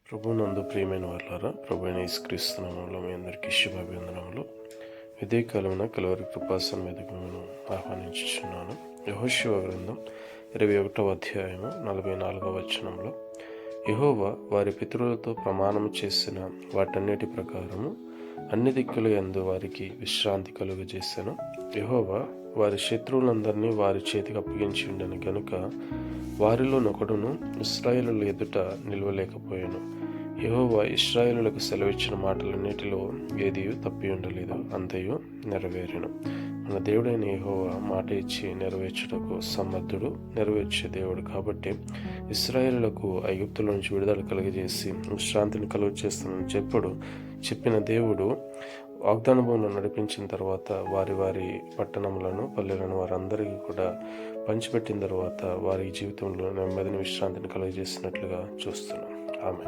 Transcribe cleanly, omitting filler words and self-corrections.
ప్రభునందు ప్రియమైన వారులారా, ప్రభువైన యేసుక్రీస్తు నామములో మీ అందరికీ శుభాభివందనములు. కాలమున కలువరి కృపాసనం మీదకు నేను ఆహ్వానించుచున్నాను. యెహోషువ గ్రంథం 21వ అధ్యాయము 44వ వచనంలో, యెహోవా వారి పితరులతో ప్రమాణం చేసిన వాటన్నిటి ప్రకారము అన్ని దిక్కుల యందు వారికి విశ్రాంతి కలుగజేసెను. యెహోవా వారి శత్రువులందరినీ వారి చేతికి అప్పగించి ఉండను గనుక వారిలో నొకడును ఇశ్రాయేలుల ఎదుట నిలవలేకపోయాను. యెహోవా ఇశ్రాయేలులకు సెలవిచ్చిన మాటలన్నిటిలో ఏదియూ తప్పి ఉండలేదు, అంతయు నెరవేరెను. మన దేవుడైన యెహోవా మాట ఇచ్చి నెరవేర్చుటకు సమర్థుడు, నెరవేర్చే దేవుడు. కాబట్టి ఇశ్రాయేలులకు ఐగుప్తుల నుంచి విడుదల కలుగజేసి విశ్రాంతిని కలుగజేస్తానని చెప్పిన దేవుడు వాగ్దాన భూమిలో నడిపించిన తర్వాత వారి వారి పట్టణములను, పల్లెలను వారందరికీ కూడా పంచిపెట్టిన తర్వాత వారి జీవితంలో నెమ్మదిని, విశ్రాంతిని కలుగజేసినట్లుగా చూస్తున్నాం. ఆమె